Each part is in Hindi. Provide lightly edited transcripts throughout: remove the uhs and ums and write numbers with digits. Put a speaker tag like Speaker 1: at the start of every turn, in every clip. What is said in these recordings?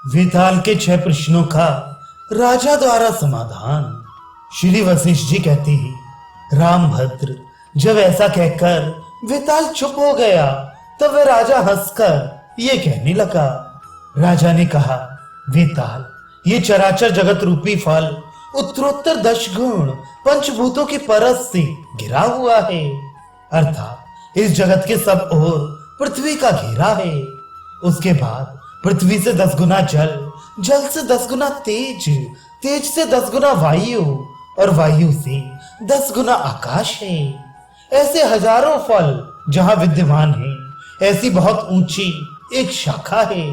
Speaker 1: वेताल के 6 प्रश्नों का राजा द्वारा समाधान। श्री वशिष्ठ जी कहते ही रामभद्र जब ऐसा कहकर वेताल चुप हो गया तब वह राजा हंसकर ये कहने लगा। राजा ने कहा, वेताल, ये चराचर जगत रूपी फल उत्तरोत्तर 10 गुण पंचभूतों की परस से घिरा हुआ है, अर्थात इस जगत के सब ओर पृथ्वी का घेरा है। उसके बाद पृथ्वी से 10 गुना जल, जल से 10 गुना तेज, तेज से 10 गुना वायु और वायु से 10 गुना आकाश है। ऐसे हजारों फल जहां विद्यमान है, ऐसी बहुत ऊंची एक शाखा है।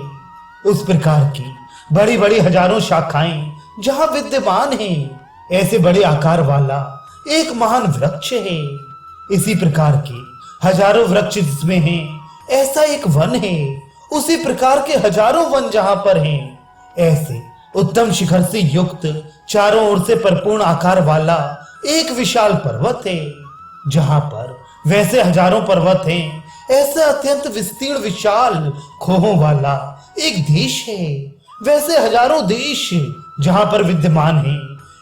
Speaker 1: उस प्रकार की बड़ी बड़ी हजारों शाखाएं जहां विद्यमान है, ऐसे बड़े आकार वाला एक महान वृक्ष है। इसी प्रकार के हजारों वृक्ष जिसमें हैं, ऐसा एक वन है। उसी प्रकार के हजारों वन जहां पर हैं, ऐसे उत्तम शिखर से युक्त चारों ओर से परिपूर्ण आकार वाला एक विशाल पर्वत है। जहां पर वैसे हजारों पर्वत हैं, ऐसा अत्यंत विस्तीर्ण विशाल खोहों वाला एक देश है। वैसे हजारों देश जहां पर विद्यमान हैं,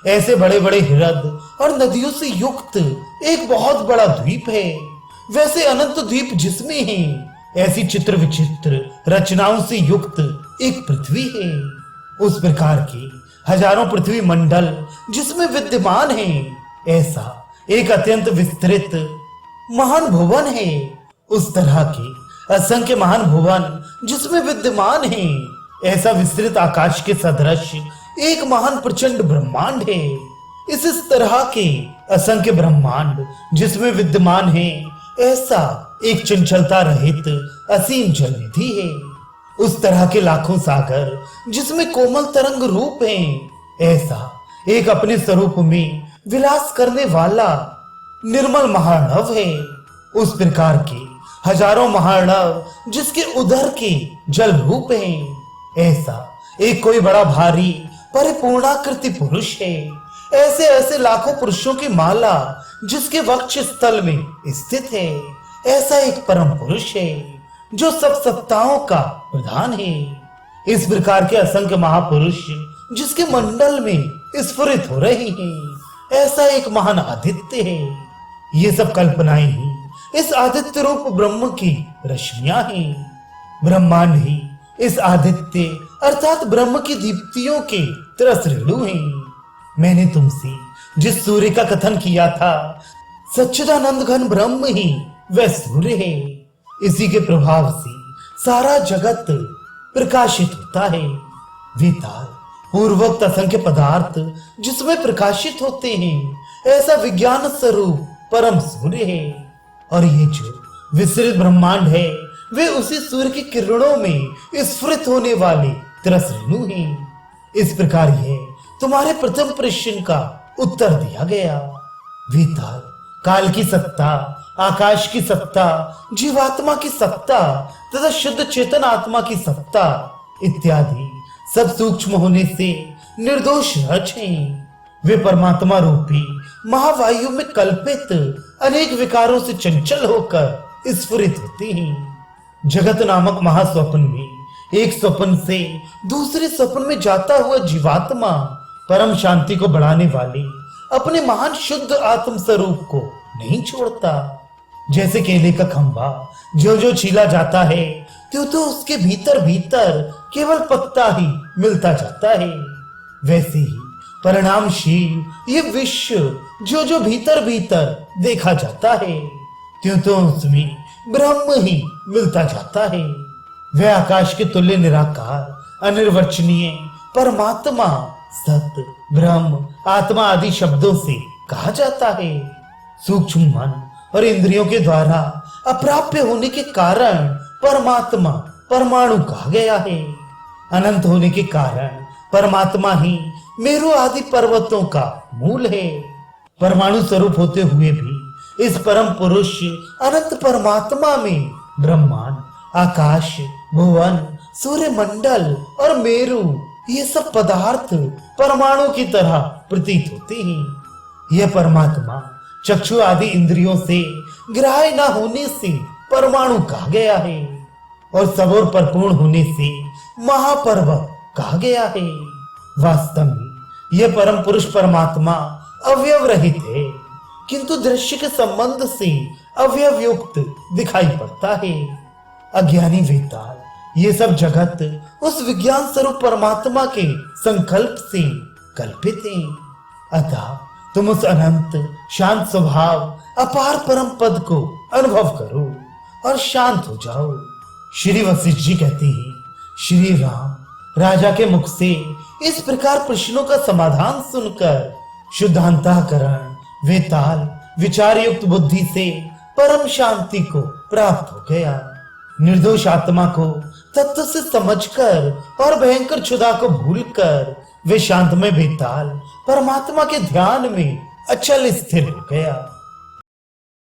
Speaker 1: ऐसे बड़े बड़े हृद और नदियों से युक्त एक बहुत बड़ा द्वीप है। वैसे अनंत द्वीप जिसमें हैं, ऐसी चित्र विचित्र रचनाओं से युक्त एक पृथ्वी है। उस प्रकार की हजारों पृथ्वी मंडल जिसमें विद्यमान है, ऐसा एक अत्यंत विस्तृत महान भुवन है। उस तरह के असंख्य महान भुवन जिसमें विद्यमान है, ऐसा विस्तृत आकाश के सदृश एक महान प्रचंड ब्रह्मांड है। इस तरह के असंख्य ब्रह्मांड जिसमें विद्यमान है, ऐसा एक चंचलता रहित असीम जलनिधि है। उस तरह के लाखों सागर जिसमें कोमल तरंग रूप हैं, ऐसा एक अपने स्वरूप में विलास करने वाला निर्मल महार्णव है। उस प्रकार के हजारों महार्णव जिसके उदर के जल रूप हैं, ऐसा एक कोई बड़ा भारी परिपूर्णाकृति पुरुष है। ऐसे ऐसे लाखों पुरुषों की माला जिसके वक्ष स्थल में स्थित है, ऐसा एक परम पुरुष है जो सब सत्ताओं का प्रधान है। इस प्रकार के असंख्य महापुरुष जिसके मंडल में स्फुरित हो रहे हैं, ऐसा एक महान आदित्य है। ये सब कल्पनाएं ही इस आदित्य रूप ब्रह्म की रश्मियां हैं। ब्रह्मांड ही इस आदित्य अर्थात ब्रह्म की दीप्तियों के तरस रेणु हैं। मैंने तुमसे जिस सूर्य का कथन किया था, सच्चिदानंद घन ब्रह्म ही वह सूर्य है। इसी के प्रभाव से सारा जगत प्रकाशित होता है। वेताल, पूर्वोक्त असंख्य पदार्थ जिसमें प्रकाशित होते हैं, ऐसा विज्ञान स्वरूप परम सूर्य है। और ये जो विस्तृत ब्रह्मांड है, वे उसी सूर्य की किरणों में स्फुरित होने वाले तरस रेणु हैं। इस प्रकार यह तुम्हारे प्रथम प्रश्न का उत्तर दिया गया। वेताल, काल की सत्ता, आकाश की सत्ता, जीवात्मा की सत्ता तथा शुद्ध चेतन आत्मा की सत्ता इत्यादि सब सूक्ष्म होने से निर्दोष रच हैं। वे परमात्मा रूपी महावायु में कल्पित अनेक विकारों से चंचल होकर स्फुरित होते हैं। जगत नामक महास्वप्न में एक स्वप्न से दूसरे स्वप्न में जाता हुआ जीवात्मा परम शांति को बढ़ाने वाले अपने महान शुद्ध आत्म स्वरूप को नहीं छोड़ता। जैसे केले का खंभा जो जो छीला जाता है, तो उसके भीतर भीतर केवल पत्ता ही मिलता जाता है, वैसे ही परिणामशील ये विश्व जो जो भीतर भीतर देखा जाता है, तो उसमें ब्रह्म ही मिलता जाता है। वह आकाश के तुल्य निराकार, अनिर्वचनीय परमात्मा सत्य, ब्रह्म, आत्मा आदि शब्दों से कहा जाता है। सूक्ष्म मन और इंद्रियों के द्वारा अप्राप्य होने के कारण परमात्मा परमाणु कहा गया है। अनंत होने के कारण परमात्मा ही मेरु आदि पर्वतों का मूल है। परमाणु स्वरूप होते हुए भी इस परम पुरुष अनंत परमात्मा में ब्रह्मांड, आकाश, भुवन, सूर्य मंडल और मेरु ये सब पदार्थ परमाणु की तरह प्रतीत होते हैं। यह परमात्मा चक्षु आदि इंद्रियों से ग्राह्य न होने से परमाणु कहा गया है और सब और परिपूर्ण होने से महापर्वत कहा गया है। वास्तव में यह परम पुरुष परमात्मा अवयव रहित है, किंतु दृश्य के संबंध से अवयव युक्त दिखाई पड़ता है। अज्ञानी वेताल ये सब जगत उस विज्ञान स्वरूप परमात्मा के संकल्प से कल्पित है। अतः तुम उस अनंत शांत स्वभाव अपार परम पद को अनुभव करो और शांत हो जाओ। श्री वशिष्ठ जी कहते हैं, श्री राम राजा के मुख से इस प्रकार प्रश्नों का समाधान सुनकर शुद्ध अंतःकरण वेताल विचार युक्त बुद्धि से परम शांति को प्राप्त हो गया। निर्दोष आत्मा को तत्व से समझकर और भयंकर क्षुधा को भूलकर वे शांत में वेताल परमात्मा के ध्यान में अचल स्थिर हो गया।